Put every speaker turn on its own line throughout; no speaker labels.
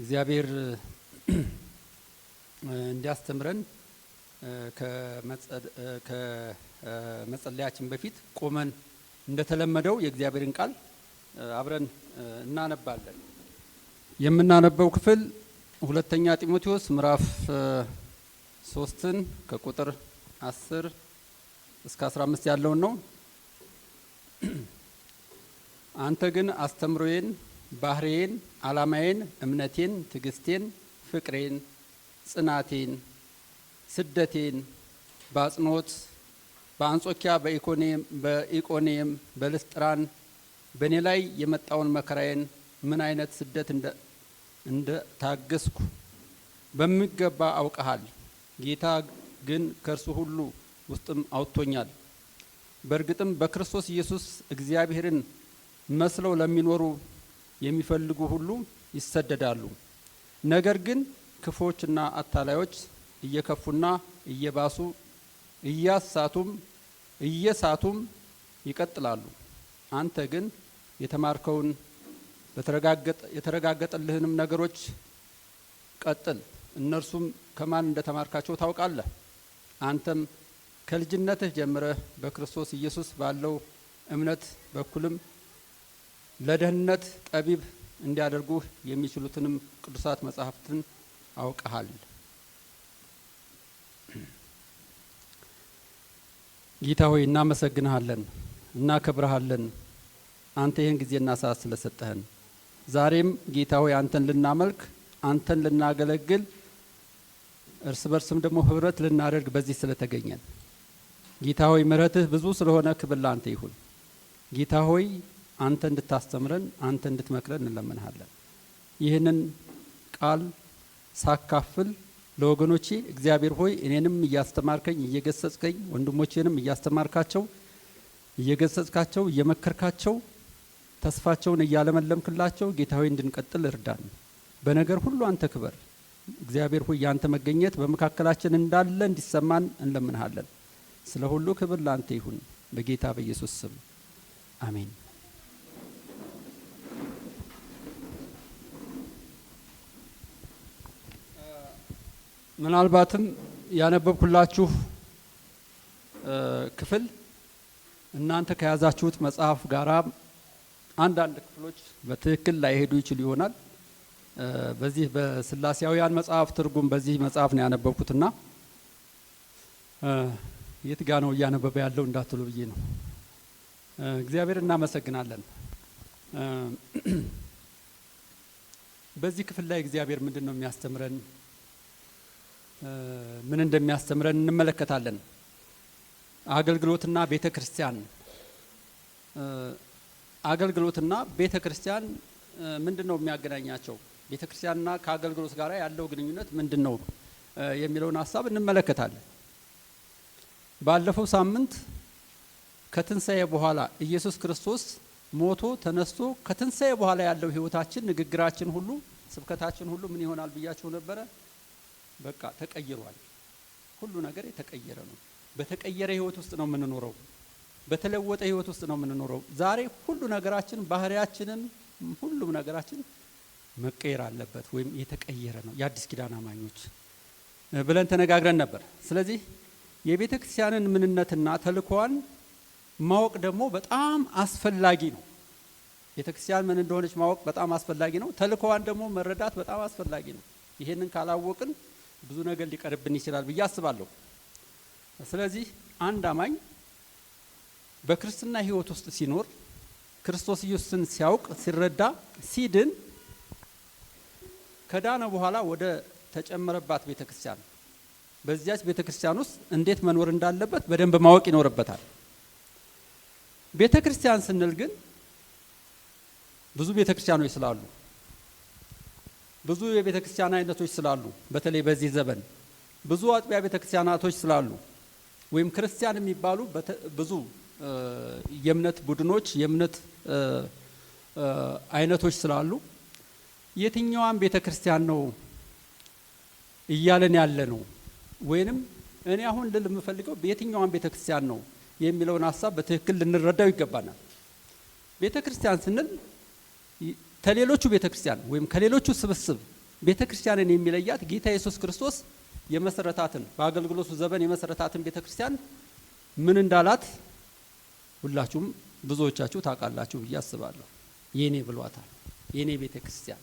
እግዚአብሔር እንዲያስተምረን ከመጸለያችን በፊት ቆመን እንደተለመደው የእግዚአብሔርን ቃል አብረን እናነባለን። የምናነበው ክፍል ሁለተኛ ጢሞቴዎስ ምዕራፍ 3 ከቁጥር 10 እስከ 15 ያለውን ነው። አንተ ግን አስተምሮዬን፣ ባህሪዬን፣ ዓላማዬን፣ እምነቴን፣ ትዕግስቴን፣ ፍቅሬን፣ ጽናቴን፣ ስደቴን በአጽንኦት በአንጾኪያ በኢቆኔም በልስጥራን በእኔ ላይ የመጣውን መከራዬን ምን አይነት ስደት እንደ ታገስኩ በሚገባ አውቀሃል። ጌታ ግን ከእርሱ ሁሉ ውስጥም አውጥቶኛል። በእርግጥም በክርስቶስ ኢየሱስ እግዚአብሔርን መስለው ለሚኖሩ የሚፈልጉ ሁሉ ይሰደዳሉ። ነገር ግን ክፉዎችና አታላዮች እየከፉና እየባሱ እየሳቱም ይቀጥላሉ። አንተ ግን የተማርከውን የተረጋገጠልህንም ነገሮች ቀጥል። እነርሱም ከማን እንደተማርካቸው ታውቃለህ። አንተም ከልጅነትህ ጀምረህ በክርስቶስ ኢየሱስ ባለው እምነት በኩልም ለደህንነት ጠቢብ እንዲያደርጉህ የሚችሉትንም ቅዱሳት መጻሕፍትን አውቀሃል። ጌታ ሆይ እናመሰግንሃለን፣ እናከብረሃለን። አንተ ይህን ጊዜና ሰዓት ስለሰጠህን ዛሬም ጌታ ሆይ አንተን ልናመልክ፣ አንተን ልናገለግል፣ እርስ በርስም ደግሞ ህብረት ልናደርግ በዚህ ስለተገኘን ጌታ ሆይ ምሕረትህ ብዙ ስለሆነ ክብር ላንተ ይሁን። ጌታ ሆይ አንተ እንድታስተምረን፣ አንተ እንድትመክረን እንለምንሃለን። ይህንን ቃል ሳካፍል ለወገኖቼ እግዚአብሔር ሆይ እኔንም እያስተማርከኝ እየገሰጽከኝ፣ ወንድሞቼንም እያስተማርካቸው እየገሰጽካቸው እየመከርካቸው ተስፋቸውን እያለመለምክላቸው ጌታ ሆይ እንድንቀጥል እርዳን። በነገር ሁሉ አንተ ክበር። እግዚአብሔር ሆይ ያንተ መገኘት በመካከላችን እንዳለ እንዲሰማን እንለምንሃለን። ስለ ሁሉ ክብር ላንተ ይሁን በጌታ በኢየሱስ ስም አሜን። ምናልባትም ያነበብኩላችሁ ክፍል እናንተ ከያዛችሁት መጽሐፍ ጋራ አንዳንድ ክፍሎች በትክክል ላይሄዱ ይችሉ ይሆናል። በዚህ በስላሴያውያን መጽሐፍ ትርጉም በዚህ መጽሐፍ ነው ያነበብኩትና የት ጋ ነው እያነበበ ያለው እንዳትሉ ብዬ ነው። እግዚአብሔር እናመሰግናለን። በዚህ ክፍል ላይ እግዚአብሔር ምንድን ነው የሚያስተምረን? ምን እንደሚያስተምረን እንመለከታለን። አገልግሎትና ቤተክርስቲያን አገልግሎትና ቤተክርስቲያን ምንድነው የሚያገናኛቸው? ቤተክርስቲያንና ከአገልግሎት ጋር ያለው ግንኙነት ምንድነው የሚለውን ሐሳብ እንመለከታለን። ባለፈው ሳምንት ከትንሣኤ በኋላ ኢየሱስ ክርስቶስ ሞቶ ተነስቶ ከትንሣኤ በኋላ ያለው ህይወታችን፣ ንግግራችን ሁሉ፣ ስብከታችን ሁሉ ምን ይሆናል ብያችሁ ነበረ። በቃ ተቀይሯል። ሁሉ ነገር የተቀየረ ነው። በተቀየረ ህይወት ውስጥ ነው የምንኖረው። በተለወጠ ህይወት ውስጥ ነው የምንኖረው። ዛሬ ሁሉ ነገራችን፣ ባህሪያችንን፣ ሁሉም ነገራችን መቀየር አለበት ወይም የተቀየረ ነው። የአዲስ ኪዳን አማኞች ብለን ተነጋግረን ነበር። ስለዚህ የቤተ ክርስቲያንን ምንነትና ተልእኮዋን ማወቅ ደግሞ በጣም አስፈላጊ ነው። ቤተ ክርስቲያን ምን እንደሆነች ማወቅ በጣም አስፈላጊ ነው። ተልእኮዋን ደግሞ መረዳት በጣም አስፈላጊ ነው። ይሄንን ካላወቅን ብዙ ነገር ሊቀርብን ይችላል ብዬ አስባለሁ። ስለዚህ አንድ አማኝ በክርስትና ህይወት ውስጥ ሲኖር፣ ክርስቶስ ኢየሱስን ሲያውቅ፣ ሲረዳ፣ ሲድን ከዳነ በኋላ ወደ ተጨመረባት ቤተክርስቲያን፣ በዚያች ቤተክርስቲያን ውስጥ እንዴት መኖር እንዳለበት በደንብ ማወቅ ይኖርበታል። ቤተክርስቲያን ስንል ግን ብዙ ቤተክርስቲያኖች ስላሉ፣ ብዙ የቤተክርስቲያን አይነቶች ስላሉ፣ በተለይ በዚህ ዘመን ብዙ አጥቢያ ቤተክርስቲያናቶች ስላሉ ወይም ክርስቲያን የሚባሉ ብዙ የእምነት ቡድኖች፣ የእምነት አይነቶች ስላሉ የትኛዋን ቤተክርስቲያን ነው እያለን ያለ ነው? ወይንም እኔ አሁን ልል የምፈልገው የትኛዋን ቤተክርስቲያን ነው የሚለውን ሐሳብ በትክክል ልንረዳው ይገባናል። ቤተክርስቲያን ስንል ከሌሎቹ ቤተክርስቲያን ወይም ከሌሎቹ ስብስብ ቤተክርስቲያንን የሚለያት ጌታ ኢየሱስ ክርስቶስ የመሰረታትን በአገልግሎቱ ዘመን የመሰረታትን ቤተክርስቲያን ምን እንዳላት ሁላችሁም ብዙዎቻችሁ ታውቃላችሁ ብዬ አስባለሁ። የኔ ብሏታል። የኔ ቤተክርስቲያን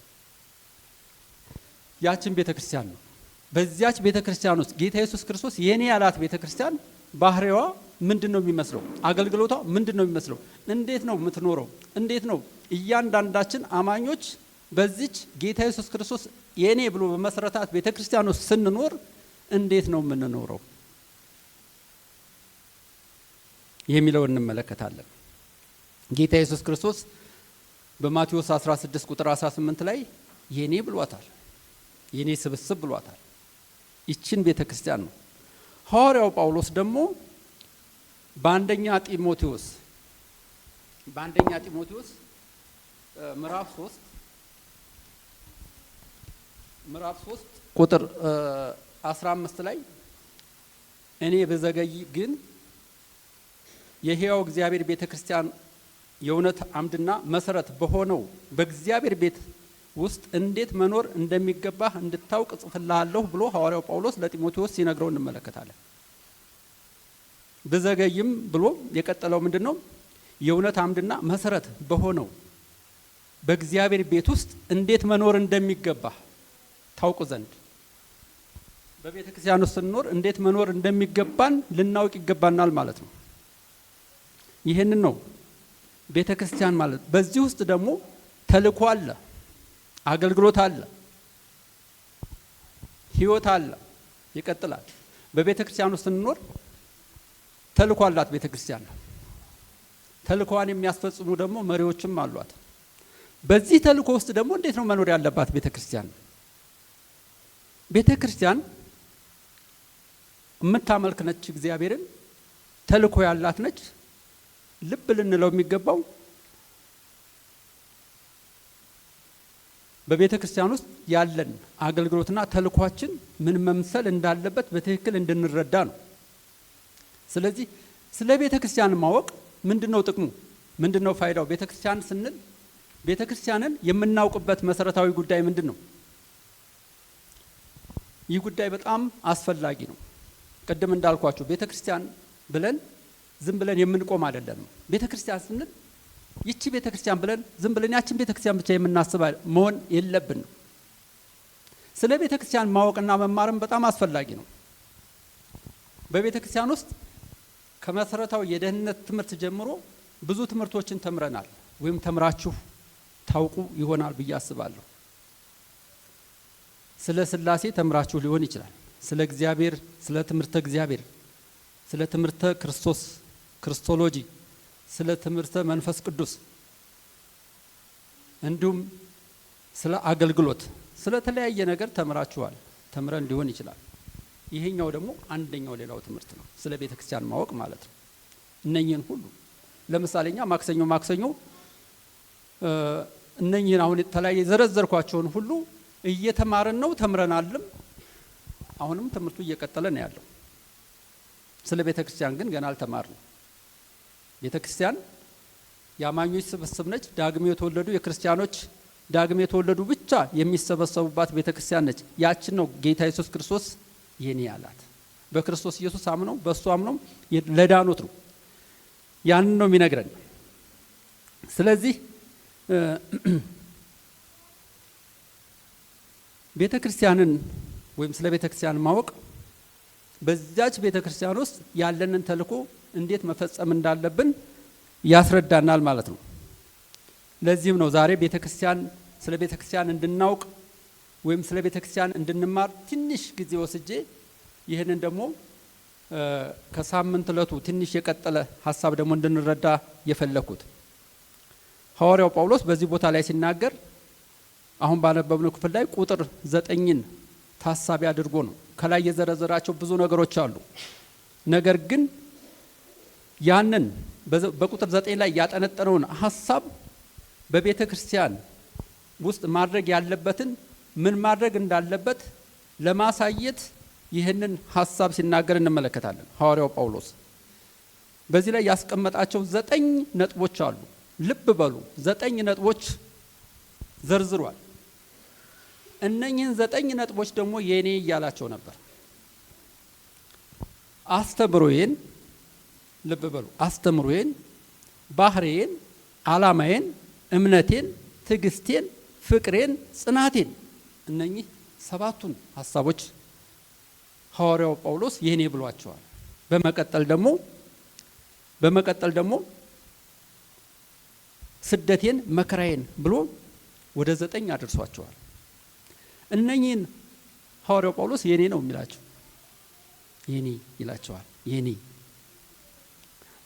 ያችን ቤተክርስቲያን ነው። በዚያች ቤተክርስቲያን ውስጥ ጌታ ኢየሱስ ክርስቶስ የኔ ያላት ቤተክርስቲያን ባህሪዋ ምንድነው የሚመስለው? አገልግሎቷ ምንድነው የሚመስለው? እንዴት ነው የምትኖረው? እንዴት ነው እያንዳንዳችን አማኞች በዚች ጌታ ኢየሱስ ክርስቶስ የኔ ብሎ በመሰረታት ቤተክርስቲያን ውስጥ ስንኖር እንዴት ነው የምንኖረው የሚለውን እንመለከታለን። ጌታ ኢየሱስ ክርስቶስ በማቴዎስ 16 ቁጥር 18 ላይ የኔ ብሏታል። የኔ ስብስብ ብሏታል። ይችን ቤተክርስቲያን ነው። ሐዋርያው ጳውሎስ ደግሞ በአንደኛ ጢሞቴዎስ ምዕራፍ 3 ቁጥር 15 ላይ እኔ በዘገይ ግን የሕያው እግዚአብሔር ቤተክርስቲያን የእውነት አምድና መሰረት በሆነው በእግዚአብሔር ቤት ውስጥ እንዴት መኖር እንደሚገባህ እንድታውቅ ጽፍልሃለሁ ብሎ ሐዋርያው ጳውሎስ ለጢሞቴዎስ ሲነግረው እንመለከታለን። በዘገይም ብሎ የቀጠለው ምንድነው? የእውነት አምድና መሰረት በሆነው በእግዚአብሔር ቤት ውስጥ እንዴት መኖር እንደሚገባህ ታውቁ ዘንድ በቤተ ክርስቲያን ውስጥ ስንኖር እንዴት መኖር እንደሚገባን ልናውቅ ይገባናል ማለት ነው። ይሄንን ነው ቤተ ክርስቲያን ማለት። በዚህ ውስጥ ደግሞ ተልእኮ አለ፣ አገልግሎት አለ፣ ህይወት አለ፣ ይቀጥላል። በቤተ ክርስቲያን ውስጥ ስንኖር ተልእኮ አላት ቤተ ክርስቲያን። ተልእኮዋን የሚያስፈጽሙ ደግሞ መሪዎችም አሏት። በዚህ ተልእኮ ውስጥ ደግሞ እንዴት ነው መኖር ያለባት ቤተ ክርስቲያን? ቤተ ክርስቲያን የምታመልክ ነች፣ እግዚአብሔርን ተልእኮ ያላት ነች። ልብ ልንለው የሚገባው በቤተ ክርስቲያን ውስጥ ያለን አገልግሎትና ተልእኳችን ምን መምሰል እንዳለበት በትክክል እንድንረዳ ነው። ስለዚህ ስለ ቤተ ክርስቲያን ማወቅ ምንድነው ጥቅሙ? ምንድነው ፋይዳው? ቤተ ክርስቲያን ስንል ቤተ ክርስቲያንን የምናውቅበት መሰረታዊ ጉዳይ ምንድነው? ይህ ጉዳይ በጣም አስፈላጊ ነው። ቀደም እንዳልኳችሁ ቤተ ክርስቲያን ብለን ዝም ብለን የምንቆም አይደለም። ቤተ ክርስቲያን ስንል ይቺ ቤተ ክርስቲያን ብለን ዝም ብለን ያችን ቤተ ክርስቲያን ብቻ የምናስብ መሆን የለብንም። ስለ ቤተ ክርስቲያን ማወቅና መማርም በጣም አስፈላጊ ነው። በቤተ ክርስቲያን ውስጥ ከመሰረታዊ የደህንነት ትምህርት ጀምሮ ብዙ ትምህርቶችን ተምረናል፣ ወይም ተምራችሁ ታውቁ ይሆናል ብዬ አስባለሁ። ስለ ሥላሴ ተምራችሁ ሊሆን ይችላል። ስለ እግዚአብሔር፣ ስለ ትምህርተ እግዚአብሔር፣ ስለ ትምህርተ ክርስቶስ ክርስቶሎጂ፣ ስለ ትምህርተ መንፈስ ቅዱስ፣ እንዲሁም ስለ አገልግሎት፣ ስለ ተለያየ ነገር ተምራችኋል፣ ተምረን ሊሆን ይችላል። ይሄኛው ደግሞ አንደኛው ሌላው ትምህርት ነው፣ ስለ ቤተ ክርስቲያን ማወቅ ማለት ነው። እነኚህን ሁሉ ለምሳሌኛ ማክሰኞ እነኚህን አሁን የተለያየ ዘረዘርኳቸውን ሁሉ እየተማርን ነው፣ ተምረናልም። አሁንም ትምህርቱ እየቀጠለ ነው ያለው። ስለ ቤተ ክርስቲያን ግን ገና አልተማርንም። ቤተ ክርስቲያን የአማኞች ስብስብ ነች። ዳግም የተወለዱ የክርስቲያኖች ዳግም የተወለዱ ብቻ የሚሰበሰቡባት ቤተ ክርስቲያን ነች። ያችን ነው ጌታ ኢየሱስ ክርስቶስ የኔ ያላት። በክርስቶስ ኢየሱስ አምነው በእሱ አምነው ለዳኑት ነው። ያንን ነው የሚነግረን። ስለዚህ ቤተ ክርስቲያንን ወይም ስለ ቤተ ክርስቲያን ማወቅ በዛች ቤተ ክርስቲያን ውስጥ ያለንን ተልእኮ እንዴት መፈጸም እንዳለብን ያስረዳናል ማለት ነው። ለዚህም ነው ዛሬ ቤተ ክርስቲያን ስለ ቤተ ክርስቲያን እንድናውቅ ወይም ስለ ቤተ ክርስቲያን እንድንማር ትንሽ ጊዜ ወስጄ ይህንን ደግሞ ከሳምንት ዕለቱ ትንሽ የቀጠለ ሐሳብ ደግሞ እንድንረዳ የፈለኩት። ሐዋርያው ጳውሎስ በዚህ ቦታ ላይ ሲናገር አሁን ባነበብነው ክፍል ላይ ቁጥር 9ን ታሳቢ አድርጎ ነው። ከላይ የዘረዘራቸው ብዙ ነገሮች አሉ። ነገር ግን ያንን በቁጥር 9 ላይ ያጠነጠነውን ሐሳብ በቤተ ክርስቲያን ውስጥ ማድረግ ያለበትን ምን ማድረግ እንዳለበት ለማሳየት ይህንን ሐሳብ ሲናገር እንመለከታለን። ሐዋርያው ጳውሎስ በዚህ ላይ ያስቀመጣቸው 9 ነጥቦች አሉ። ልብ በሉ፣ 9 ነጥቦች ዘርዝሯል። እነኚህን 9 ነጥቦች ደግሞ የኔ እያላቸው ነበር። አስተምሮዬን ልብ በሉ፣ አስተምሮዬን፣ ባህሪዬን፣ ዓላማዬን፣ እምነቴን፣ ትዕግስቴን፣ ፍቅሬን፣ ጽናቴን እነኚህ 7ቱን ሐሳቦች ሐዋርያው ጳውሎስ የኔ ብሏቸዋል። በመቀጠል ደግሞ ስደቴን፣ መከራዬን ብሎ ወደ 9 አድርሷቸዋል። እነኚህን ሐዋርያው ጳውሎስ የኔ ነው የሚላቸው፣ የኔ ይላቸዋል። የኔ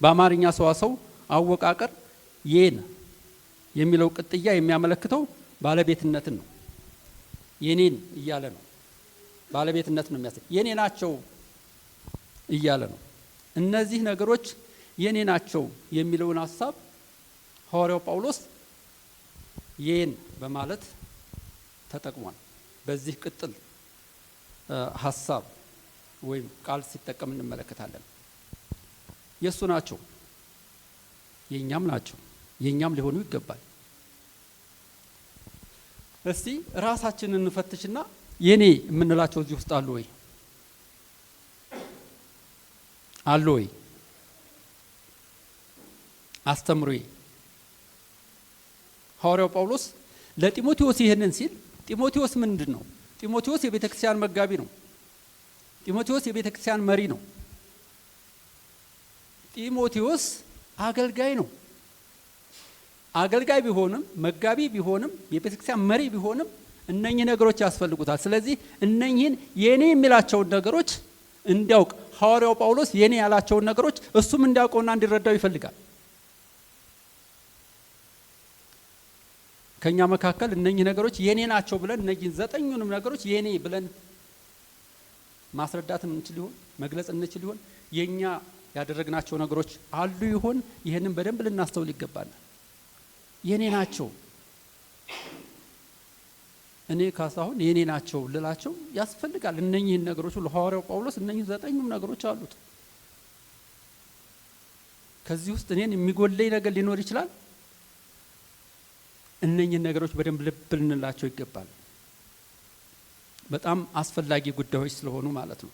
በአማርኛ ሰዋሰው አወቃቀር የን የሚለው ቅጥያ የሚያመለክተው ባለቤትነትን ነው። የኔን እያለ ነው፣ ባለቤትነት ነው የሚያሳይ። የኔ ናቸው እያለ ነው። እነዚህ ነገሮች የኔ ናቸው የሚለውን ሐሳብ ሐዋርያው ጳውሎስ የን በማለት ተጠቅሟል። በዚህ ቅጥል ሐሳብ ወይም ቃል ሲጠቀም እንመለከታለን። የሱ ናቸው፣ የኛም ናቸው፣ የኛም ሊሆኑ ይገባል። እስቲ ራሳችንን እንፈትሽና የኔ የምንላቸው እዚህ ውስጥ አሉ ወይ? አሉ ወይ? አስተምሮዬ ሐዋርያው ጳውሎስ ለጢሞቴዎስ ይሄንን ሲል ጢሞቴዎስ ምንድን ነው? ጢሞቴዎስ የቤተ ክርስቲያን መጋቢ ነው። ጢሞቴዎስ የቤተ ክርስቲያን መሪ ነው። ጢሞቴዎስ አገልጋይ ነው። አገልጋይ ቢሆንም መጋቢ ቢሆንም የቤተ ክርስቲያን መሪ ቢሆንም እነኚህ ነገሮች ያስፈልጉታል። ስለዚህ እነኚህን የኔ የሚላቸውን ነገሮች እንዲያውቅ ሐዋርያው ጳውሎስ የኔ ያላቸውን ነገሮች እሱም እንዲያውቀውና እንዲረዳው ይፈልጋል። ከኛ መካከል እነኚህ ነገሮች የኔ ናቸው ብለን እነኚህን 9ኙንም ነገሮች የኔ ብለን ማስረዳት እንችል ይሆን? መግለጽ እንችል ይሆን? የኛ ያደረግናቸው ነገሮች አሉ ይሆን? ይሄንን በደንብ ልናስተውል ይገባል። የኔ ናቸው፣ እኔ ካሳሁን የኔ ናቸው ልላቸው ያስፈልጋል። እነኚህን ነገሮች ሁሉ ሐዋርያው ጳውሎስ እነኚህ 9ኙም ነገሮች አሉት። ከዚህ ውስጥ እኔን የሚጎለኝ ነገር ሊኖር ይችላል። እነኚህን ነገሮች በደንብ ልብ ልንላቸው ይገባል። በጣም አስፈላጊ ጉዳዮች ስለሆኑ ማለት ነው።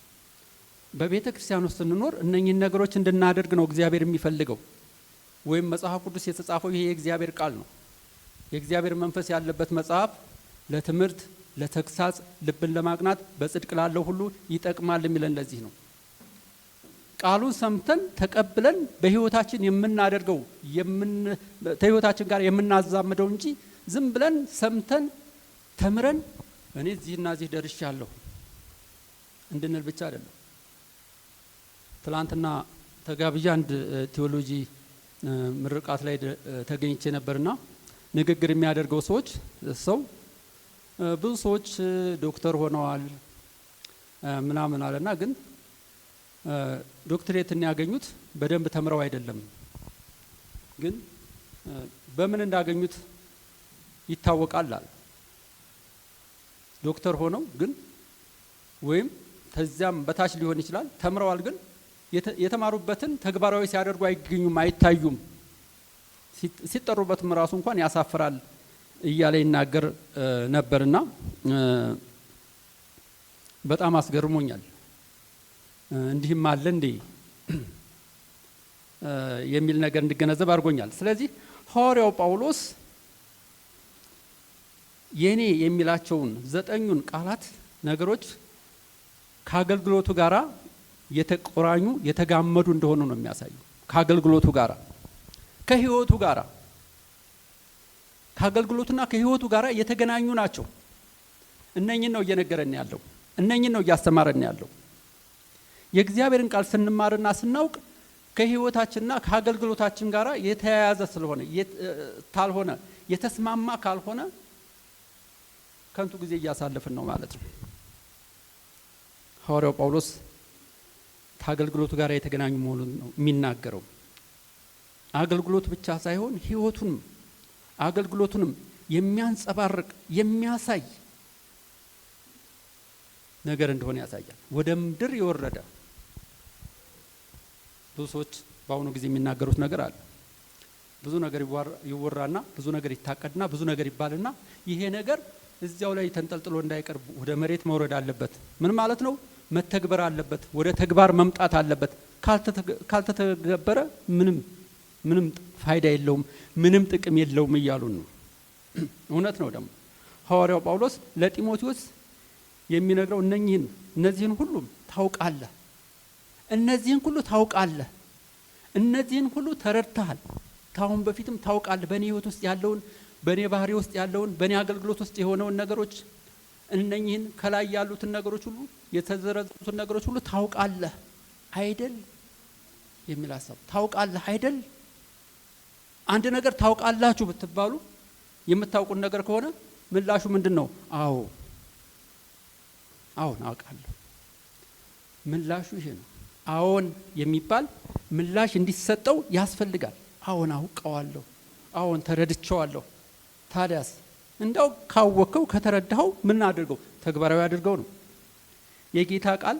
በቤተ ክርስቲያን ውስጥ ስንኖር እነኚህን ነገሮች እንድናደርግ ነው እግዚአብሔር የሚፈልገው። ወይም መጽሐፍ ቅዱስ የተጻፈው ይሄ የእግዚአብሔር ቃል ነው። የእግዚአብሔር መንፈስ ያለበት መጽሐፍ ለትምህርት፣ ለተግሳጽ፣ ልብን ለማቅናት በጽድቅ ላለው ሁሉ ይጠቅማል የሚለን ለዚህ ነው። ቃሉን ሰምተን ተቀብለን በህይወታችን የምናደርገው ከህይወታችን ጋር የምናዛምደው እንጂ ዝም ብለን ሰምተን ተምረን እኔ እዚህና እዚህ ደርሻለሁ እንድንል ብቻ አይደለም። ትላንትና ተጋብዣ አንድ ቴዎሎጂ ምርቃት ላይ ተገኝቼ ነበርና ንግግር የሚያደርገው ሰው ብዙ ሰዎች ዶክተር ሆነዋል ምናምን አለና ግን ዶክትሬትን ያገኙት በደንብ ተምረው አይደለም፣ ግን በምን እንዳገኙት ይታወቃል አለ። ዶክተር ሆነው ግን ወይም ከዚያም በታች ሊሆን ይችላል ተምረዋል፣ ግን የተማሩበትን ተግባራዊ ሲያደርጉ አይገኙም፣ አይታዩም። ሲጠሩበትም ራሱ እንኳን ያሳፍራል እያለ ይናገር ነበርና በጣም አስገርሞኛል። እንዲህም አለ እንዴ የሚል ነገር እንድገነዘብ አድርጎኛል። ስለዚህ ሐዋርያው ጳውሎስ የኔ የሚላቸውን 9ኙን ቃላት ነገሮች ከአገልግሎቱ ጋራ የተቆራኙ የተጋመዱ እንደሆኑ ነው የሚያሳዩ። ከአገልግሎቱ ጋራ ከህይወቱ ጋራ ከአገልግሎቱና ከህይወቱ ጋራ የተገናኙ ናቸው። እነኚህን ነው እየነገረን ያለው፣ እነኚህን ነው እያስተማረን ያለው። የእግዚአብሔርን ቃል ስንማርና ስናውቅ ከህይወታችንና ከአገልግሎታችን ጋራ የተያያዘ ስለሆነ ታልሆነ የተስማማ ካልሆነ ከንቱ ጊዜ እያሳለፍን ነው ማለት ነው። ሐዋርያው ጳውሎስ ከአገልግሎቱ ጋር የተገናኙ መሆኑን ነው የሚናገረው። አገልግሎት ብቻ ሳይሆን ህይወቱንም አገልግሎቱንም የሚያንጸባርቅ የሚያሳይ ነገር እንደሆነ ያሳያል። ወደ ምድር የወረደ ብዙ ሰዎች በአሁኑ ጊዜ የሚናገሩት ነገር አለ። ብዙ ነገር ይወራና ብዙ ነገር ይታቀድና ብዙ ነገር ይባልና ይሄ ነገር እዚያው ላይ ተንጠልጥሎ እንዳይቀር ወደ መሬት መውረድ አለበት። ምን ማለት ነው? መተግበር አለበት፣ ወደ ተግባር መምጣት አለበት። ካልተተገበረ ምንም ፋይዳ የለውም፣ ምንም ጥቅም የለውም እያሉን ነው። እውነት ነው። ደግሞ ሐዋርያው ጳውሎስ ለጢሞቴዎስ የሚነግረው እነዚህን ሁሉ ታውቃለህ፣ እነዚህን ሁሉ ታውቃለህ፣ እነዚህን ሁሉ ተረድተሃል፣ ካሁን በፊትም ታውቃለህ። በእኔ ህይወት ውስጥ ያለውን፣ በእኔ ባህሪ ውስጥ ያለውን፣ በእኔ አገልግሎት ውስጥ የሆነውን ነገሮች፣ እነኚህን ከላይ ያሉትን ነገሮች ሁሉ፣ የተዘረዙትን ነገሮች ሁሉ ታውቃለህ አይደል የሚል ሀሳብ። ታውቃለህ አይደል? አንድ ነገር ታውቃላችሁ ብትባሉ የምታውቁን ነገር ከሆነ ምላሹ ምንድን ነው? አዎን አውቃለሁ። ምላሹ ይሄ ነው። አዎን የሚባል ምላሽ እንዲሰጠው ያስፈልጋል። አዎን አውቀዋለሁ፣ አዎን ተረድቼዋለሁ። ታዲያስ እንደው ካወቀው ከተረዳኸው ምን አድርገው? ተግባራዊ አድርገው ነው። የጌታ ቃል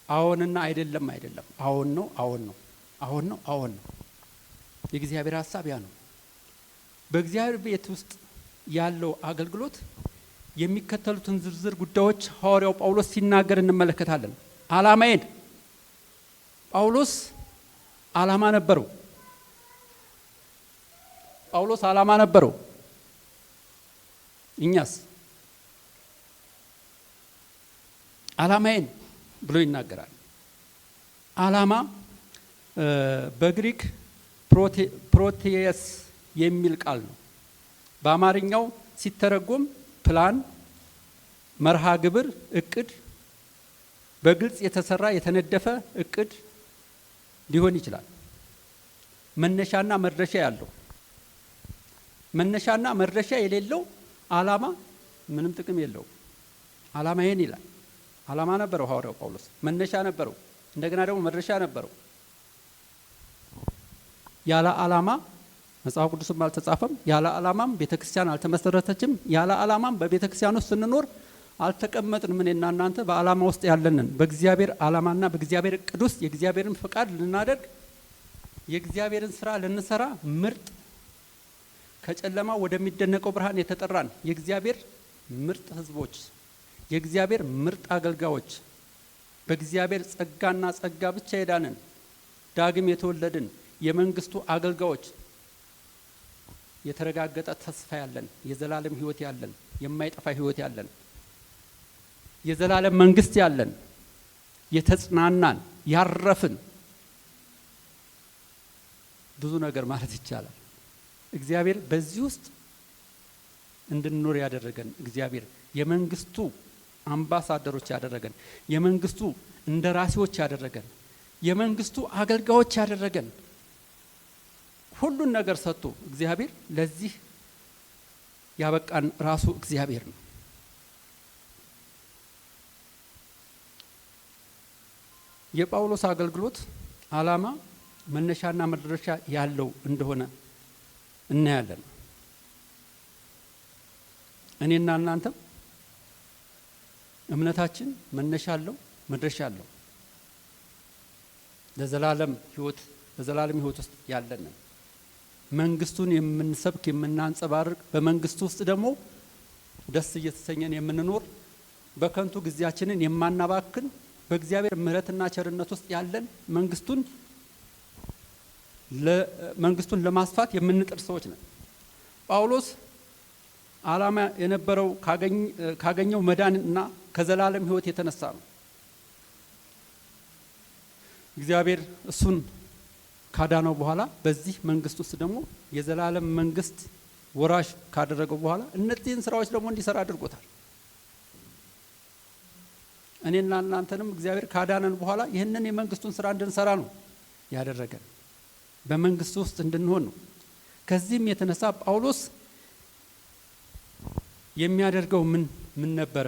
አዎንና አይደለም፣ አዎን ነው፣ አዎን ነው፣ አዎን ነው፣ አዎን ነው። የእግዚአብሔር ሐሳብ ያ ነው። በእግዚአብሔር ቤት ውስጥ ያለው አገልግሎት የሚከተሉትን ዝርዝር ጉዳዮች ሐዋርያው ጳውሎስ ሲናገር እንመለከታለን። ዓላማዬን ጳውሎስ ዓላማ ነበረው። ጳውሎስ ዓላማ ነበረው። እኛስ ዓላማዬን ብሎ ይናገራል። ዓላማ በግሪክ ፕሮቴየስ የሚል ቃል ነው። በአማርኛው ሲተረጎም ፕላን፣ መርሃ ግብር፣ እቅድ፣ በግልጽ የተሰራ የተነደፈ እቅድ ሊሆን ይችላል። መነሻና መድረሻ ያለው። መነሻና መድረሻ የሌለው ዓላማ ምንም ጥቅም የለውም። ዓላማዬን ይላል። ዓላማ ነበረው ሐዋርያው ጳውሎስ፣ መነሻ ነበረው፣ እንደገና ደግሞ መድረሻ ነበረው። ያለ ዓላማ መጽሐፍ ቅዱስም አልተጻፈም። ያለ ዓላማም ቤተክርስቲያን አልተመሰረተችም። ያለ ዓላማም በቤተክርስቲያን ውስጥ ስንኖር አልተቀመጥንም። እኔና እናንተ በዓላማ ውስጥ ያለንን፣ በእግዚአብሔር ዓላማና በእግዚአብሔር እቅድ ውስጥ የእግዚአብሔርን ፈቃድ ልናደርግ፣ የእግዚአብሔርን ስራ ልንሰራ፣ ምርጥ ከጨለማ ወደሚደነቀው ብርሃን የተጠራን የእግዚአብሔር ምርጥ ህዝቦች፣ የእግዚአብሔር ምርጥ አገልጋዮች፣ በእግዚአብሔር ጸጋና ጸጋ ብቻ የዳንን ዳግም የተወለድን የመንግስቱ አገልጋዮች፣ የተረጋገጠ ተስፋ ያለን፣ የዘላለም ህይወት ያለን፣ የማይጠፋ ህይወት ያለን፣ የዘላለም መንግስት ያለን፣ የተጽናናን፣ ያረፍን፣ ብዙ ነገር ማለት ይቻላል። እግዚአብሔር በዚህ ውስጥ እንድንኖር ያደረገን፣ እግዚአብሔር የመንግስቱ አምባሳደሮች ያደረገን፣ የመንግስቱ እንደራሴዎች ያደረገን፣ የመንግስቱ አገልጋዮች ያደረገን፣ ሁሉን ነገር ሰጥቶ እግዚአብሔር ለዚህ ያበቃን ራሱ እግዚአብሔር ነው። የጳውሎስ አገልግሎት ዓላማ መነሻና መድረሻ ያለው እንደሆነ እናያለን። እኔና እናንተም እምነታችን መነሻ አለው፣ መድረሻ አለው። ለዘላለም ህይወት ውስጥ ያለን መንግስቱን የምንሰብክ የምናንጸባርቅ፣ በመንግስቱ ውስጥ ደግሞ ደስ እየተሰኘን የምንኖር፣ በከንቱ ጊዜያችንን የማናባክን፣ በእግዚአብሔር ምሕረትና ቸርነት ውስጥ ያለን፣ መንግስቱን ለማስፋት የምንጥር ሰዎች ነን። ጳውሎስ ዓላማ የነበረው ካገኘው መዳንና ከዘላለም ህይወት የተነሳ ነው። እግዚአብሔር እሱን ካዳነው በኋላ በዚህ መንግስት ውስጥ ደግሞ የዘላለም መንግስት ወራሽ ካደረገው በኋላ እነዚህን ስራዎች ደግሞ እንዲሰራ አድርጎታል። እኔና እናንተንም እግዚአብሔር ካዳነን በኋላ ይህንን የመንግስቱን ስራ እንድንሰራ ነው ያደረገን፣ በመንግስቱ ውስጥ እንድንሆን ነው። ከዚህም የተነሳ ጳውሎስ የሚያደርገው ምን ነበረ?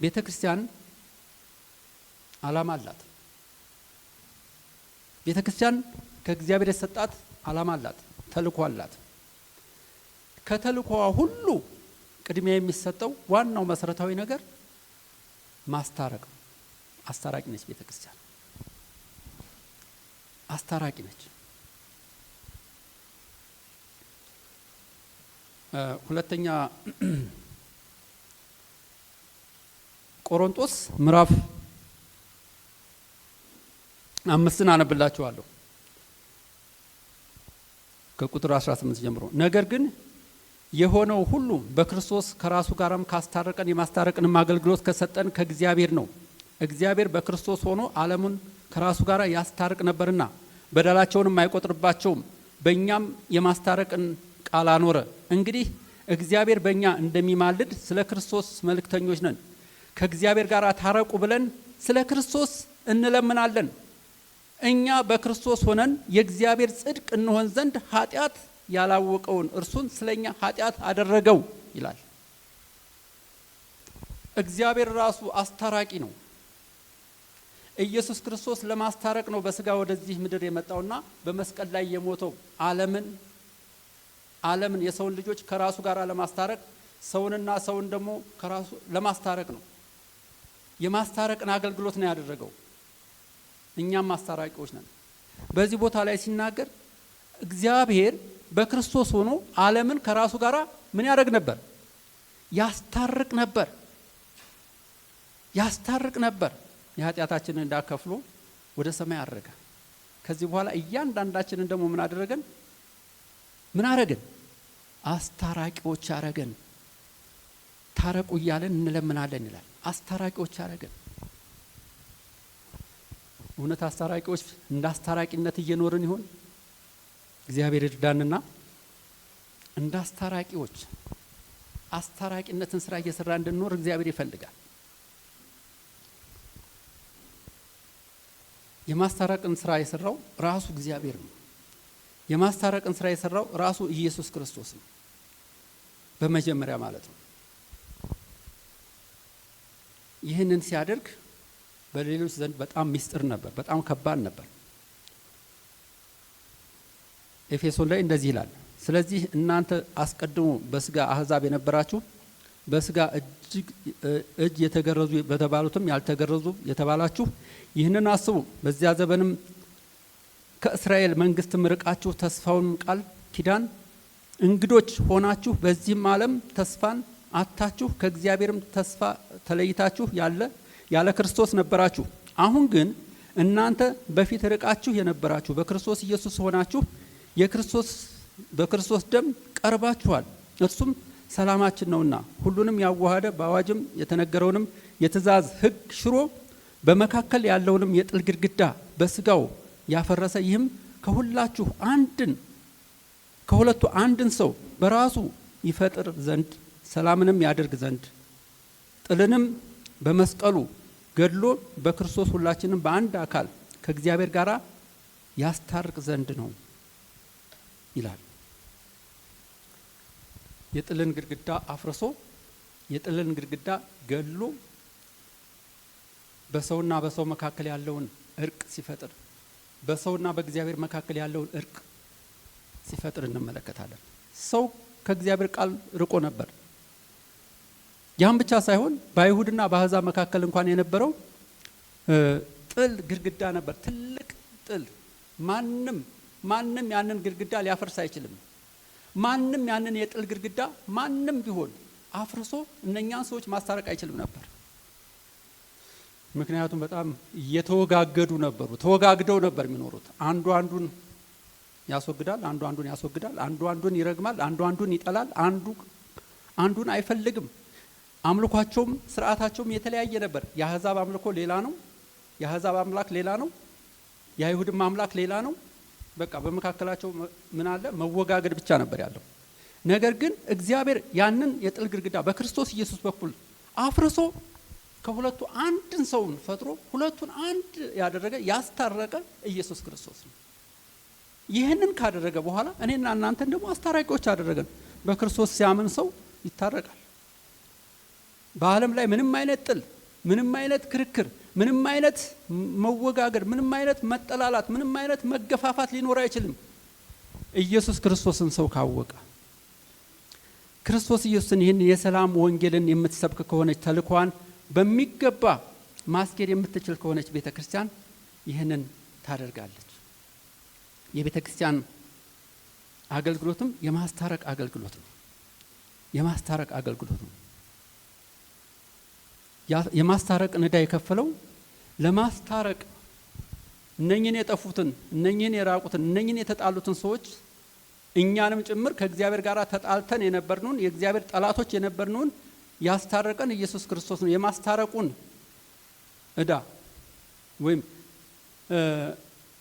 ቤተ ክርስቲያን ዓላማ አላት። ቤተ ክርስቲያን ከእግዚአብሔር የሰጣት ዓላማ አላት፣ ተልእኮ አላት። ከተልእኮዋ ሁሉ ቅድሚያ የሚሰጠው ዋናው መሰረታዊ ነገር ማስታረቅ ነው። አስታራቂ ነች ቤተ ክርስቲያን፣ አስታራቂ ነች። ሁለተኛ ቆሮንቶስ ምዕራፍ 5 አነብላችኋለሁ ከቁጥር 18 ጀምሮ። ነገር ግን የሆነው ሁሉ በክርስቶስ ከራሱ ጋርም ካስታረቀን የማስታረቅንም አገልግሎት ከሰጠን ከእግዚአብሔር ነው። እግዚአብሔር በክርስቶስ ሆኖ ዓለሙን ከራሱ ጋር ያስታርቅ ነበርና በደላቸውንም አይቆጥርባቸውም፣ በእኛም የማስታረቅን ቃል አኖረ። እንግዲህ እግዚአብሔር በእኛ እንደሚማልድ ስለ ክርስቶስ መልእክተኞች ነን። ከእግዚአብሔር ጋር ታረቁ ብለን ስለ ክርስቶስ እንለምናለን። እኛ በክርስቶስ ሆነን የእግዚአብሔር ጽድቅ እንሆን ዘንድ ኃጢአት ያላወቀውን እርሱን ስለኛ ኃጢአት አደረገው ይላል። እግዚአብሔር ራሱ አስታራቂ ነው። ኢየሱስ ክርስቶስ ለማስታረቅ ነው በስጋ ወደዚህ ምድር የመጣውና በመስቀል ላይ የሞተው ዓለምን የሰውን ልጆች ከራሱ ጋር ለማስታረቅ፣ ሰውንና ሰውን ደግሞ ከራሱ ለማስታረቅ ነው። የማስታረቅን አገልግሎት ነው ያደረገው። እኛም አስታራቂዎች ነን። በዚህ ቦታ ላይ ሲናገር እግዚአብሔር በክርስቶስ ሆኖ ዓለምን ከራሱ ጋር ምን ያደርግ ነበር? ያስታርቅ ነበር። የኃጢአታችንን እንዳከፍሎ ወደ ሰማይ አረገ። ከዚህ በኋላ እያንዳንዳችንን ደግሞ ምን አደረገን? አስታራቂዎች አረገን። ታረቁ እያለን እንለምናለን ይላል። አስታራቂዎች አረገን። እውነት አስታራቂዎች እንደ አስታራቂነት እየኖርን ይሆን? እግዚአብሔር ይርዳንና እንደ አስታራቂዎች አስታራቂነትን ስራ እየሰራ እንድንኖር እግዚአብሔር ይፈልጋል። የማስታረቅን ስራ የሰራው ራሱ እግዚአብሔር ነው። የማስታረቅን ስራ የሰራው ራሱ ኢየሱስ ክርስቶስ ነው። በመጀመሪያ ማለት ነው። ይህንን ሲያደርግ በሌሎች ዘንድ በጣም ምስጢር ነበር፣ በጣም ከባድ ነበር። ኤፌሶን ላይ እንደዚህ ይላል፣ ስለዚህ እናንተ አስቀድሞ በስጋ አህዛብ የነበራችሁ በስጋ እጅ የተገረዙ በተባሉትም ያልተገረዙ የተባላችሁ ይህንን አስቡ። በዚያ ዘመንም ከእስራኤል መንግስት ርቃችሁ ተስፋውን ቃል ኪዳን እንግዶች ሆናችሁ በዚህም ዓለም ተስፋን አታችሁ ከእግዚአብሔርም ተስፋ ተለይታችሁ ያለ ክርስቶስ ነበራችሁ። አሁን ግን እናንተ በፊት ርቃችሁ የነበራችሁ በክርስቶስ ኢየሱስ ሆናችሁ በክርስቶስ ደም ቀርባችኋል። እርሱም ሰላማችን ነውና ሁሉንም ያዋሃደ በአዋጅም የተነገረውንም የትእዛዝ ሕግ ሽሮ በመካከል ያለውንም የጥል ግድግዳ በስጋው ያፈረሰ፣ ይህም ከሁለቱ አንድን ሰው በራሱ ይፈጥር ዘንድ ሰላምንም ያደርግ ዘንድ ጥልንም በመስቀሉ ገድሎ በክርስቶስ ሁላችንም በአንድ አካል ከእግዚአብሔር ጋር ያስታርቅ ዘንድ ነው ይላል። የጥልን ግድግዳ አፍርሶ የጥልን ግድግዳ ገድሎ በሰውና በሰው መካከል ያለውን እርቅ ሲፈጥር፣ በሰውና በእግዚአብሔር መካከል ያለውን እርቅ ሲፈጥር እንመለከታለን። ሰው ከእግዚአብሔር ቃል ርቆ ነበር። ያም ብቻ ሳይሆን በአይሁድና በአሕዛብ መካከል እንኳን የነበረው ጥል ግድግዳ ነበር፣ ትልቅ ጥል። ማንም ያንን ግድግዳ ሊያፈርስ አይችልም። ማንም ያንን የጥል ግድግዳ ማንም ቢሆን አፍርሶ እነኛን ሰዎች ማስታረቅ አይችልም ነበር። ምክንያቱም በጣም እየተወጋገዱ ነበሩ። ተወጋግደው ነበር የሚኖሩት። አንዱ አንዱን ያስወግዳል፣ አንዱ አንዱን ያስወግዳል፣ አንዱ አንዱን ይረግማል፣ አንዱ አንዱን ይጠላል፣ አንዱን አይፈልግም። አምልኳቸውም ስርዓታቸውም የተለያየ ነበር። የአሕዛብ አምልኮ ሌላ ነው፣ የአሕዛብ አምላክ ሌላ ነው፣ የአይሁድም አምላክ ሌላ ነው። በቃ በመካከላቸው ምን አለ? መወጋገድ ብቻ ነበር ያለው። ነገር ግን እግዚአብሔር ያንን የጥል ግድግዳ በክርስቶስ ኢየሱስ በኩል አፍርሶ ከሁለቱ አንድን ሰውን ፈጥሮ ሁለቱን አንድ ያደረገ ያስታረቀ ኢየሱስ ክርስቶስ ነው። ይህንን ካደረገ በኋላ እኔና እናንተን ደግሞ አስታራቂዎች አደረገን። በክርስቶስ ሲያምን ሰው ይታረቃል። በዓለም ላይ ምንም አይነት ጥል፣ ምንም አይነት ክርክር፣ ምንም አይነት መወጋገድ፣ ምንም አይነት መጠላላት፣ ምንም አይነት መገፋፋት ሊኖር አይችልም። ኢየሱስ ክርስቶስን ሰው ካወቀ፣ ክርስቶስ ኢየሱስን ይህን የሰላም ወንጌልን የምትሰብክ ከሆነች፣ ተልኳን በሚገባ ማስኬድ የምትችል ከሆነች ቤተ ክርስቲያን ይህንን ታደርጋለች። የቤተ ክርስቲያን አገልግሎትም የማስታረቅ አገልግሎት ነው። የማስታረቅ አገልግሎት ነው። የማስታረቅ ዕዳ የከፈለው ለማስታረቅ እነኝን የጠፉትን እነኝን የራቁትን እነኝን የተጣሉትን ሰዎች እኛንም ጭምር ከእግዚአብሔር ጋር ተጣልተን የነበርነውን የእግዚአብሔር ጠላቶች የነበርነውን ያስታረቀን ኢየሱስ ክርስቶስ ነው። የማስታረቁን ዕዳ ወይም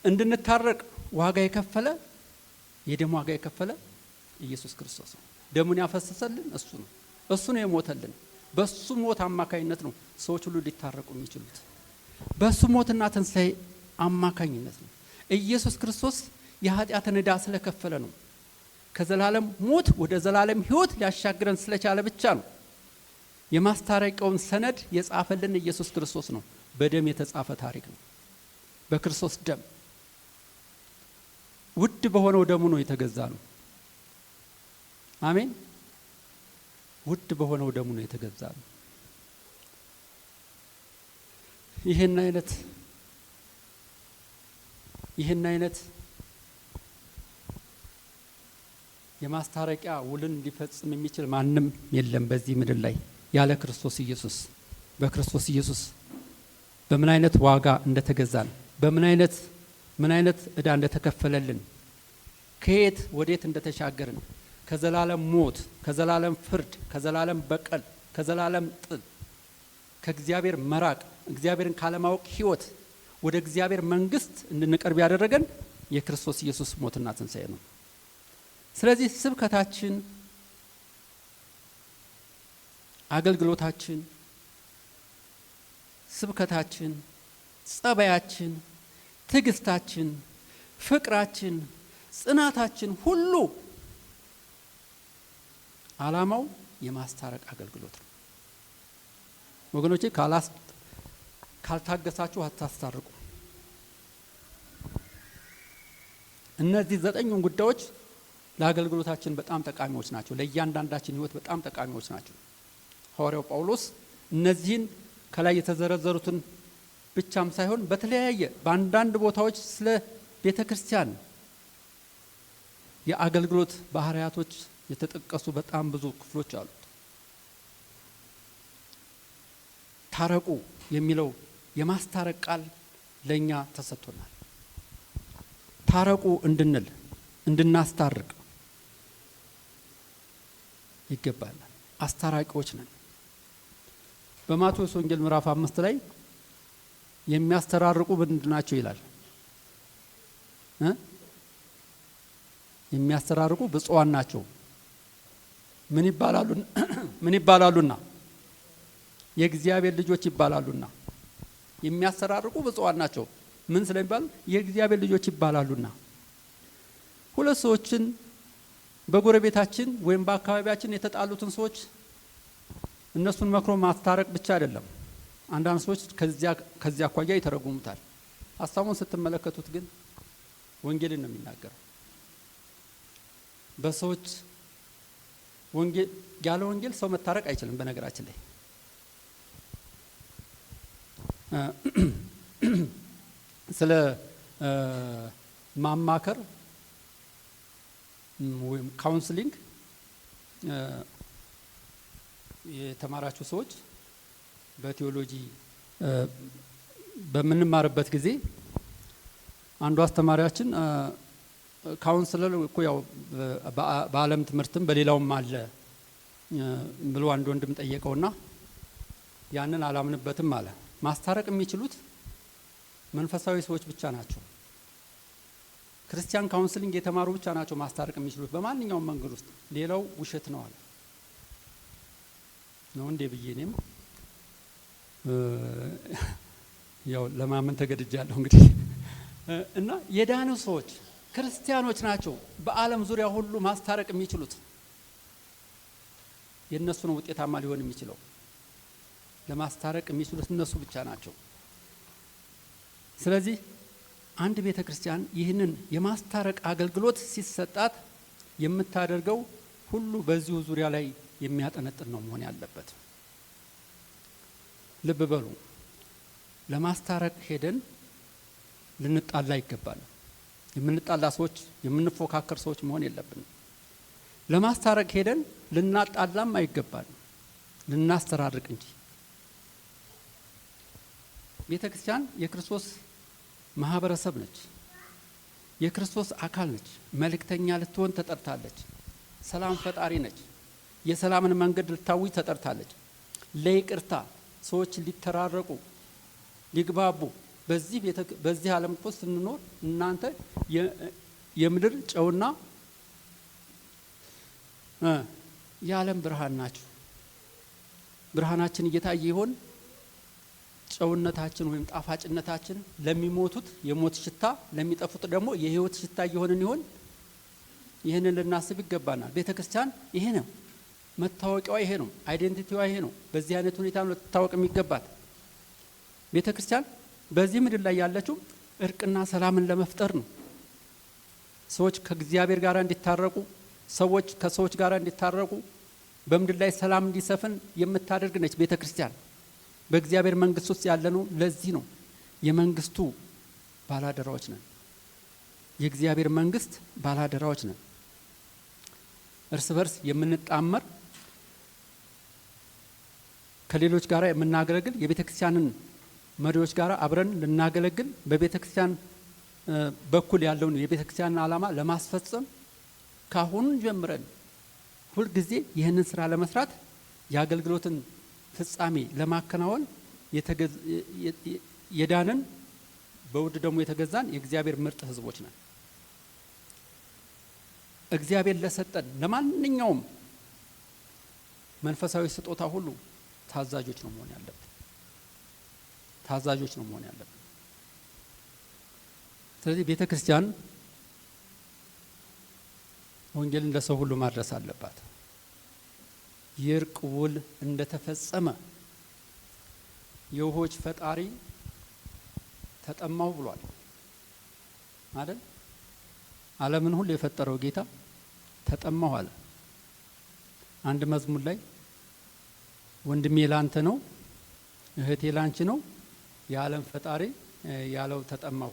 እንድንታረቅ ዋጋ የከፈለ የደም ዋጋ የከፈለ ኢየሱስ ክርስቶስ ነው። ደሙን ያፈሰሰልን እሱ ነው። እሱ ነው የሞተልን። በሱ ሞት አማካኝነት ነው ሰዎች ሁሉ ሊታረቁ የሚችሉት። በሱ ሞትና ትንሣኤ አማካኝነት ነው። ኢየሱስ ክርስቶስ የኃጢአትን ዕዳ ስለከፈለ ነው። ከዘላለም ሞት ወደ ዘላለም ሕይወት ሊያሻግረን ስለቻለ ብቻ ነው። የማስታረቂያውን ሰነድ የጻፈልን ኢየሱስ ክርስቶስ ነው። በደም የተጻፈ ታሪክ ነው። በክርስቶስ ደም ውድ በሆነው ደሙ ነው የተገዛ ነው። አሜን። ውድ በሆነው ደሙ ነው የተገዛ ነው። ይህን አይነት የማስታረቂያ ውልን ሊፈጽም የሚችል ማንም የለም በዚህ ምድር ላይ ያለ ክርስቶስ ኢየሱስ። በክርስቶስ ኢየሱስ በምን አይነት ዋጋ እንደተገዛን በምን አይነት ዕዳ እንደተከፈለልን ከየት ወዴት እንደተሻገርን ከዘላለም ሞት፣ ከዘላለም ፍርድ፣ ከዘላለም በቀል፣ ከዘላለም ጥል፣ ከእግዚአብሔር መራቅ፣ እግዚአብሔርን ካለማወቅ ሕይወት ወደ እግዚአብሔር መንግስት እንድንቀርብ ያደረገን የክርስቶስ ኢየሱስ ሞትና ትንሣኤ ነው። ስለዚህ ስብከታችን፣ አገልግሎታችን፣ ስብከታችን፣ ጸባያችን፣ ትዕግስታችን፣ ፍቅራችን፣ ጽናታችን ሁሉ ዓላማው የማስታረቅ አገልግሎት ነው። ወገኖቼ ካልታገሳችሁ አታስታርቁ። እነዚህ 9 ጉዳዮች ለአገልግሎታችን በጣም ጠቃሚዎች ናቸው። ለእያንዳንዳችን ሕይወት በጣም ጠቃሚዎች ናቸው። ሐዋርያው ጳውሎስ እነዚህን ከላይ የተዘረዘሩትን ብቻም ሳይሆን በተለያየ በአንዳንድ ቦታዎች ስለ ቤተ ክርስቲያን የአገልግሎት ባህሪያቶች የተጠቀሱ በጣም ብዙ ክፍሎች አሉት። ታረቁ የሚለው የማስታረቅ ቃል ለኛ ተሰጥቶናል። ታረቁ እንድንል እንድናስታርቅ ይገባል። አስታራቂዎች ነን። በማቴዎስ ወንጌል ምዕራፍ 5 ላይ የሚያስተራርቁ ምንድናቸው ይላል? የሚያስተራርቁ ብፁዓን ናቸው። ምን ይባላሉና? የእግዚአብሔር ልጆች ይባላሉና። የሚያስተራርቁ ብፁዓን ናቸው። ምን ስለሚባል? የእግዚአብሔር ልጆች ይባላሉና። ሁለት ሰዎችን በጎረቤታችን ወይም በአካባቢያችን የተጣሉትን ሰዎች እነሱን መክሮ ማስታረቅ ብቻ አይደለም። አንዳንድ ሰዎች ከዚያ አኳያ ይተረጉሙታል። ሀሳቡን ስትመለከቱት ግን ወንጌልን ነው የሚናገረው። በሰዎች ወንጌል ያለ ወንጌል ሰው መታረቅ አይችልም። በነገራችን ላይ ስለ ማማከር ወይም ካውንስሊንግ የተማራችሁ ሰዎች በቴዎሎጂ በምንማርበት ጊዜ አንዱ አስተማሪያችን ካውንስለር እኮ ያው በዓለም ትምህርትም በሌላውም አለ ብሎ አንድ ወንድም ጠየቀውና ያንን አላምንበትም አለ። ማስታረቅ የሚችሉት መንፈሳዊ ሰዎች ብቻ ናቸው። ክርስቲያን ካውንስሊንግ የተማሩ ብቻ ናቸው ማስታረቅ የሚችሉት በማንኛውም መንገድ ውስጥ። ሌላው ውሸት ነው አለ። ነው እንዴ ብዬ እኔም ያው ለማመን ተገድጃለሁ እንግዲህ። እና የዳኑ ሰዎች ክርስቲያኖች ናቸው በዓለም ዙሪያ ሁሉ ማስታረቅ የሚችሉት። የነሱ ነው ውጤታማ ሊሆን የሚችለው። ለማስታረቅ የሚችሉት እነሱ ብቻ ናቸው። ስለዚህ አንድ ቤተ ክርስቲያን ይህንን የማስታረቅ አገልግሎት ሲሰጣት የምታደርገው ሁሉ በዚሁ ዙሪያ ላይ የሚያጠነጥን ነው መሆን ያለበት። ልብ በሉ፣ ለማስታረቅ ሄደን ልንጣላ ይገባል። የምንጣላ ሰዎች፣ የምንፎካከር ሰዎች መሆን የለብንም። ለማስታረቅ ሄደን ልናጣላም አይገባል፣ ልናስተራርቅ እንጂ። ቤተ ክርስቲያን የክርስቶስ ማህበረሰብ ነች፣ የክርስቶስ አካል ነች። መልእክተኛ ልትሆን ተጠርታለች። ሰላም ፈጣሪ ነች። የሰላምን መንገድ ልታውጅ ተጠርታለች። ለይቅርታ ሰዎች ሊተራረቁ ሊግባቡ በዚህ ዓለም ውስጥ ስንኖር እናንተ የምድር ጨውና የዓለም ብርሃን ናችሁ። ብርሃናችን እየታየ ይሆን? ጨውነታችን ወይም ጣፋጭነታችን ለሚሞቱት የሞት ሽታ፣ ለሚጠፉት ደግሞ የህይወት ሽታ እየሆንን ይሆን? ይህንን ልናስብ ይገባናል። ቤተ ክርስቲያን ይሄ ነው መታወቂያዋ፣ ይሄ ነው አይዴንቲቲዋ፣ ይሄ ነው። በዚህ አይነት ሁኔታ ነው ልትታወቅ የሚገባት። ቤተ ክርስቲያን በዚህ ምድር ላይ ያለችው እርቅና ሰላምን ለመፍጠር ነው። ሰዎች ከእግዚአብሔር ጋር እንዲታረቁ፣ ሰዎች ከሰዎች ጋር እንዲታረቁ፣ በምድር ላይ ሰላም እንዲሰፍን የምታደርግ ነች ቤተ ክርስቲያን። በእግዚአብሔር መንግስት ውስጥ ያለነው ለዚህ ነው። የመንግስቱ ባላደራዎች ነን። የእግዚአብሔር መንግስት ባላደራዎች ነን። እርስ በርስ የምንጣመር፣ ከሌሎች ጋር የምናገለግል፣ የቤተ ክርስቲያንን መሪዎች ጋር አብረን ልናገለግል፣ በቤተ ክርስቲያን በኩል ያለውን የቤተ ክርስቲያንን ዓላማ ለማስፈጸም ካሁን ጀምረን ሁልጊዜ ይህንን ስራ ለመስራት የአገልግሎትን ፍጻሜ ለማከናወን የዳንን በውድ ደግሞ የተገዛን የእግዚአብሔር ምርጥ ህዝቦች ነን። እግዚአብሔር ለሰጠን ለማንኛውም መንፈሳዊ ስጦታ ሁሉ ታዛዦች ነው መሆን ያለብን። ታዛዦች ነው መሆን ያለብን። ስለዚህ ቤተ ክርስቲያን ወንጌልን ለሰው ሁሉ ማድረስ አለባት። የእርቅ ውል እንደተፈጸመ የውሆች ፈጣሪ ተጠማሁ ብሏል አይደል? ዓለምን ሁሉ የፈጠረው ጌታ ተጠማሁ አለ። አንድ መዝሙር ላይ ወንድሜ ላንተ ነው፣ እህቴ ላንቺ ነው፣ የዓለም ፈጣሪ ያለው ተጠማሁ።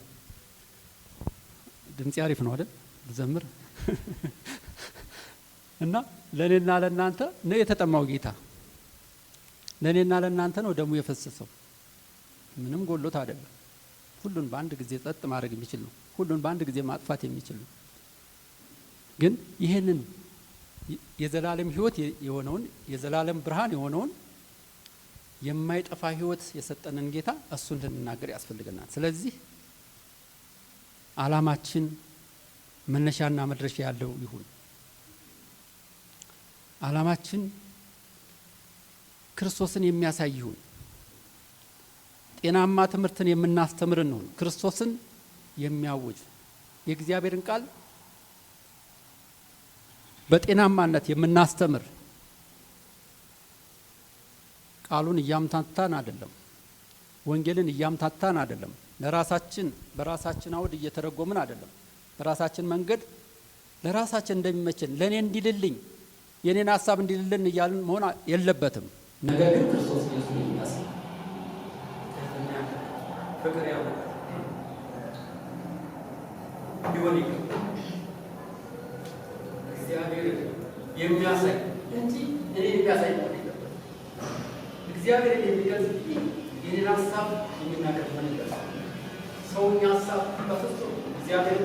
ድምጽ አሪፍ ነው አይደል? ዘምር እና ለኔና ለናንተ ነው የተጠማው ጌታ። ለኔና ለናንተ ነው ደሙ የፈሰሰው። ምንም ጎሎት አይደለም። ሁሉን በአንድ ጊዜ ጸጥ ማድረግ የሚችል ነው። ሁሉን በአንድ ጊዜ ማጥፋት የሚችል ነው። ግን ይሄንን የዘላለም ህይወት የሆነውን የዘላለም ብርሃን የሆነውን የማይጠፋ ህይወት የሰጠንን ጌታ እሱን ልንናገር ያስፈልገናል። ስለዚህ ዓላማችን መነሻና መድረሻ ያለው ይሁን። ዓላማችን ክርስቶስን የሚያሳይ ይሁን። ጤናማ ትምህርትን የምናስተምር ነው። ክርስቶስን የሚያውጅ የእግዚአብሔርን ቃል በጤናማነት የምናስተምር፣ ቃሉን እያምታታን አይደለም፣ ወንጌልን እያምታታን አይደለም፣ ለራሳችን በራሳችን አውድ እየተረጎምን አይደለም፣ በራሳችን መንገድ ለራሳችን እንደሚመችን ለኔ እንዲልልኝ የኔን ሐሳብ እንዲልልን እያልን መሆን የለበትም። ነገር ግን ክርስቶስ ኢየሱስ የሚያሳይ ፍቅር ያለው ይሆን እግዚአብሔር የሚያሳይ እንጂ እኔ የሚያሳይ ነው። እግዚአብሔር የሚገልጽ የኔን ሐሳብ የሚናገር መንገድ ሰውኛ ሐሳብ በፍጹም እግዚአብሔር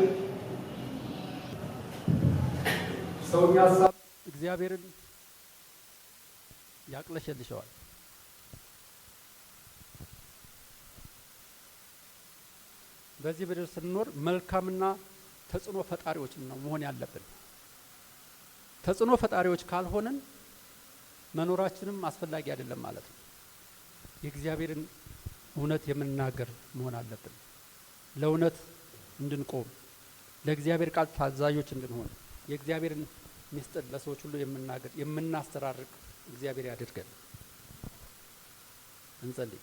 ሰውኛ ሐሳብ እግዚአብሔርን ያቅለሸልሸዋል። በዚህ ምድር ስንኖር መልካምና ተጽዕኖ ፈጣሪዎች ነው መሆን ያለብን። ተጽዕኖ ፈጣሪዎች ካልሆንን መኖራችንም አስፈላጊ አይደለም ማለት ነው። የእግዚአብሔርን እውነት የምንናገር መሆን አለብን። ለእውነት እንድንቆም፣ ለእግዚአብሔር ቃል ታዛዦች እንድንሆን፣ የእግዚአብሔርን ምስጢር ለሰዎች ሁሉ የምናገር የምናስተራርቅ እግዚአብሔር ያድርገን። እንጸልይ።